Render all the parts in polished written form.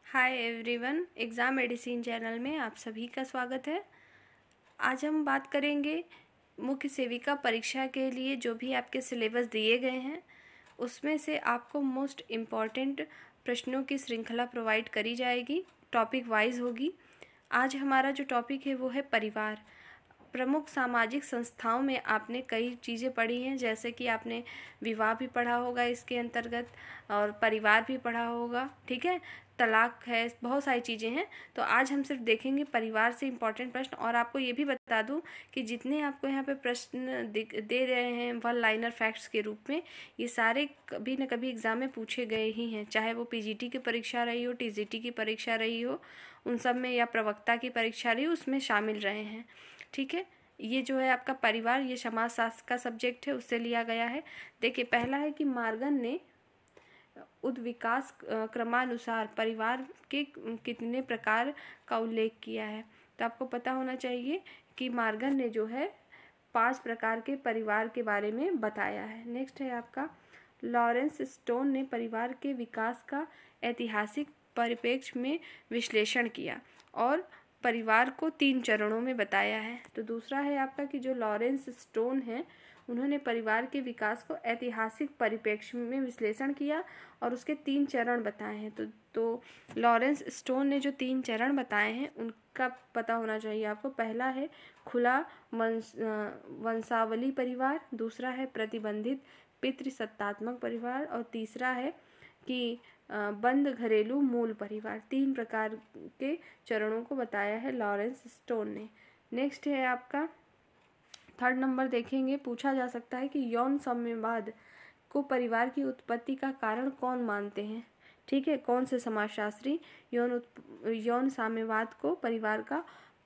Hi everyone, exam medicine channel में आप सभी का स्वागत है। आज हम बात करेंगे मुख्य सेविका परीक्षा के लिए जो भी आपके सिलेबस दिए गए हैं उसमें से आपको मोस्ट इम्पॉर्टेंट प्रश्नों की श्रृंखला प्रोवाइड करी जाएगी, टॉपिक वाइज होगी। आज हमारा जो टॉपिक है वो है परिवार। प्रमुख सामाजिक संस्थाओं में आपने कई चीज़ें पढ़ी हैं, जैसे कि आपने विवाह भी पढ़ा होगा इसके अंतर्गत और परिवार भी पढ़ा होगा, ठीक है। तलाक है, बहुत सारी चीज़ें हैं। तो आज हम सिर्फ देखेंगे परिवार से इम्पॉर्टेंट प्रश्न। और आपको ये भी बता दूं कि जितने आपको यहाँ पे प्रश्न दे रहे हैं वन लाइनर फैक्ट्स के रूप में, ये सारे कभी न कभी एग्ज़ाम में पूछे गए ही हैं, चाहे वो पीजीटी की परीक्षा रही हो, टीजीटी की परीक्षा रही हो, उन सब में, या प्रवक्ता की परीक्षा रही हो, उसमें शामिल रहे हैं, ठीक है। ये जो है आपका परिवार, ये समाजशास्त्र का सब्जेक्ट है, उससे लिया गया है। देखिए, पहला है कि मॉर्गन ने उद्विकास क्रमानुसार परिवार के कितने प्रकार का उल्लेख किया है। तो आपको पता होना चाहिए कि मॉर्गन ने जो है 5 प्रकार के परिवार के बारे में बताया है। नेक्स्ट है आपका लॉरेंस स्टोन ने परिवार के विकास का ऐतिहासिक परिप्रेक्ष्य में विश्लेषण किया और परिवार को 3 चरणों में बताया है। तो दूसरा है आपका कि जो लॉरेंस स्टोन है उन्होंने परिवार के विकास को ऐतिहासिक परिप्रेक्ष्य में विश्लेषण किया और उसके 3 चरण बताए हैं। तो लॉरेंस स्टोन ने जो 3 चरण बताए हैं उनका पता होना चाहिए आपको। पहला है खुला वंशावली परिवार, दूसरा है प्रतिबंधित पितृसत्तात्मक परिवार और तीसरा है कि बंद घरेलू मूल परिवार। 3 प्रकार के चरणों को बताया है लॉरेंस स्टोन ने। नेक्स्ट है आपका 3rd नंबर देखेंगे, पूछा जा सकता है कि यौन साम्यवाद को परिवार की उत्पत्ति का कारण कौन मानते हैं, ठीक है। कौन से समाजशास्त्री यौन साम्यवाद को परिवार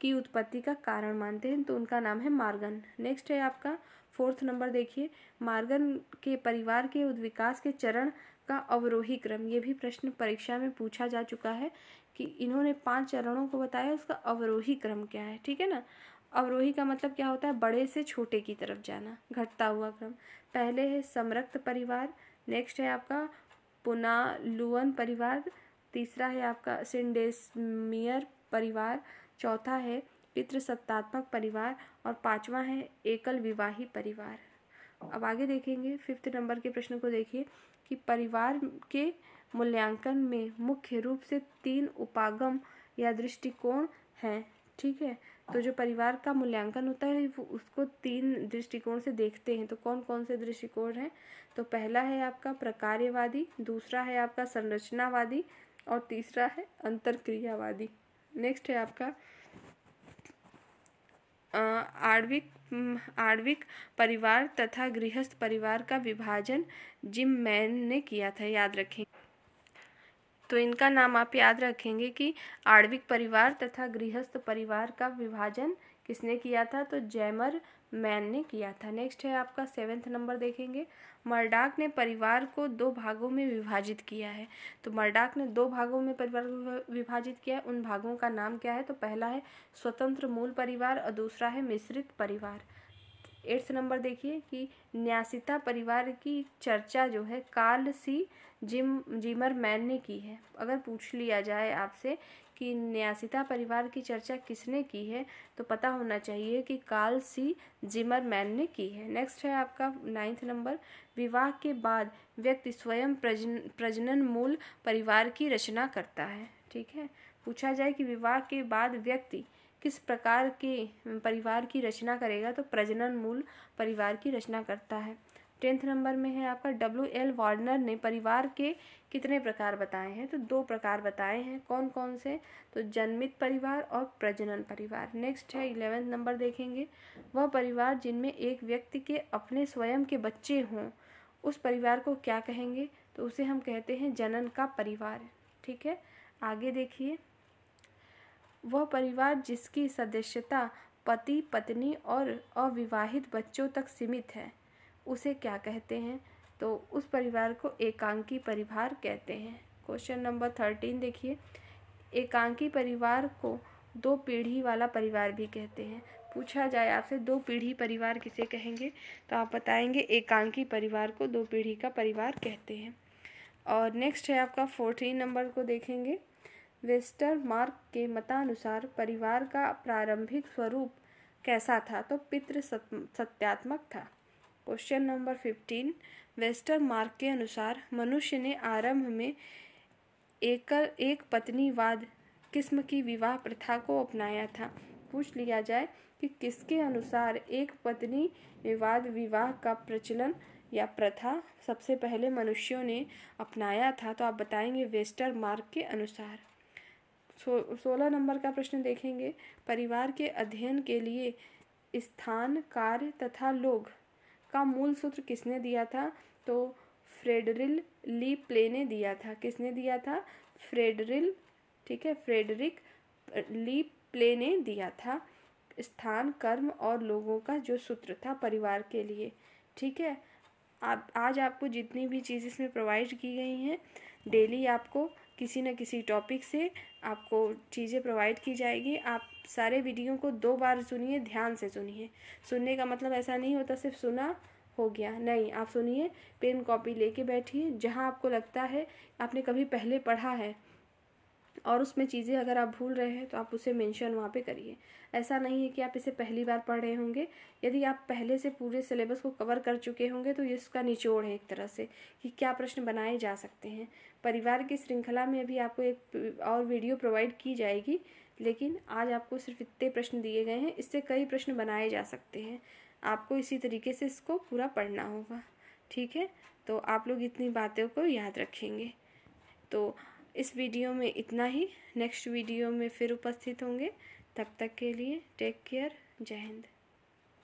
की उत्पत्ति का कारण मानते हैं, तो उनका नाम है मॉर्गन। नेक्स्ट है आपका 4th नंबर, देखिए मॉर्गन के परिवार के उद्विकास के चरण का अवरोही क्रम। ये भी प्रश्न परीक्षा में पूछा जा चुका है कि इन्होंने 5 चरणों को बताया, उसका अवरोही क्रम क्या है, ठीक है ना। अवरोही का मतलब क्या होता है, बड़े से छोटे की तरफ जाना, घटता हुआ क्रम। पहले है समरक्त परिवार, नेक्स्ट है आपका पुनालुअन परिवार, तीसरा है आपका सिंडेसमियर परिवार, चौथा है पितृसत्तात्मक परिवार और 5वां है एकल विवाही परिवार। अब आगे देखेंगे 5th नंबर के प्रश्न को। देखिए कि परिवार के मूल्यांकन में मुख्य रूप से 3 उपागम या दृष्टिकोण हैं, ठीक है। तो जो परिवार का मूल्यांकन होता है वो उसको 3 दृष्टिकोण से देखते हैं। तो कौन कौन से दृष्टिकोण हैं, तो पहला है आपका प्रकार्यवादी, दूसरा है आपका संरचनावादी और तीसरा है अंतरक्रियावादी। नेक्स्ट है आपका आणविक परिवार तथा गृहस्थ परिवार का विभाजन जिम मैन ने किया था, याद रखें। तो इनका नाम आप याद रखेंगे कि आणविक परिवार तथा गृहस्थ परिवार का विभाजन किसने किया था, तो जैमर मैन ने किया था। नेक्स्ट है आपका 7th नंबर देखेंगे, मर्डाक ने परिवार को 2 भागों में विभाजित किया है। तो मर्डाक ने 2 भागों में परिवार को विभाजित किया है, उन भागों का नाम क्या है, तो पहला है स्वतंत्र मूल परिवार और दूसरा है मिश्रित परिवार। 8th नंबर देखिए कि न्यासिता परिवार की चर्चा जो है कार्ल सी जिमर मैन ने की है। अगर पूछ लिया जाए आपसे कि न्यासिता परिवार की चर्चा किसने की है, तो पता होना चाहिए कि कार्ल सी जिमर मैन ने की है। नेक्स्ट है आपका 9th नंबर, विवाह के बाद व्यक्ति स्वयं प्रजनन मूल परिवार की रचना करता है, ठीक है। पूछा जाए कि विवाह के बाद व्यक्ति किस प्रकार के परिवार की रचना करेगा, तो प्रजनन मूल परिवार की रचना करता है। 10th नंबर में है आपका W.L. वार्नर ने परिवार के कितने प्रकार बताए हैं, तो 2 प्रकार बताए हैं। कौन कौन से, तो जन्मित परिवार और प्रजनन परिवार। नेक्स्ट है 11th नंबर देखेंगे, वह परिवार जिनमें एक व्यक्ति के अपने स्वयं के बच्चे हों उस परिवार को क्या कहेंगे, तो उसे हम कहते हैं जनन का परिवार, ठीक है। आगे देखिए, वह परिवार जिसकी सदस्यता पति पत्नी और अविवाहित बच्चों तक सीमित है उसे क्या कहते हैं, तो उस परिवार को एकांकी परिवार कहते हैं। क्वेश्चन नंबर 13 देखिए, एकांकी परिवार को 2 पीढ़ी वाला परिवार भी कहते हैं। पूछा जाए आपसे 2 पीढ़ी परिवार किसे कहेंगे, तो आप बताएंगे एकांकी परिवार को 2 पीढ़ी का परिवार कहते हैं। और नेक्स्ट है आपका 14 नंबर को देखेंगे, वेस्टरमार्क के मतानुसार परिवार का प्रारंभिक स्वरूप कैसा था? तो पितृ सत्यात्मक था। क्वेश्चन नंबर 15, वेस्टरमार्क के अनुसार मनुष्य ने आरंभ में एक पत्नीवाद किस्म की विवाह प्रथा को अपनाया था। पूछ लिया जाए कि किसके अनुसार एक पत्नीवाद विवाह का प्रचलन या प्रथा सबसे पहले मनुष्यों ने अपनाया था, तो आप बताएंगे वेस्टरमार्क के अनुसार। 16 नंबर का प्रश्न देखेंगे, परिवार के अध्ययन के लिए स्थान, कार्य तथा लोग का मूल सूत्र किसने दिया था? तो फ्रेडरिक ली प्ले ने दिया था। किसने दिया था? फ्रेडरिक ली प्ले ने दिया था स्थान, कर्म और लोगों का जो सूत्र था परिवार के लिए। ठीक है, आज आपको जितनी भी चीज़ें इसमें प्रोवाइड की गई हैं, डेली आपको किसी न किसी टॉपिक से आपको चीज़ें प्रोवाइड की जाएगी। आप सारे वीडियो को 2 बार सुनिए, ध्यान से सुनिए। सुनने का मतलब ऐसा नहीं होता सिर्फ सुना हो गया, नहीं, आप सुनिए, पेन कॉपी लेके बैठिए। जहाँ आपको लगता है आपने कभी पहले पढ़ा है और उसमें चीज़ें अगर आप भूल रहे हैं तो आप उसे मेंशन वहाँ पे करिए। ऐसा नहीं है कि आप इसे पहली बार पढ़ रहे होंगे। यदि आप पहले से पूरे सिलेबस को कवर कर चुके होंगे तो ये इसका निचोड़ है एक तरह से कि क्या प्रश्न बनाए जा सकते हैं। परिवार की श्रृंखला में अभी आपको एक और वीडियो प्रोवाइड की जाएगी, लेकिन आज आपको सिर्फ इतने प्रश्न दिए गए हैं, इससे कई प्रश्न बनाए जा सकते हैं। आपको इसी तरीके से इसको पूरा पढ़ना होगा। ठीक है, तो आप लोग इतनी बातों को याद रखेंगे। तो इस वीडियो में इतना ही, नेक्स्ट वीडियो में फिर उपस्थित होंगे। तब तक के लिए टेक केयर, जय हिंद।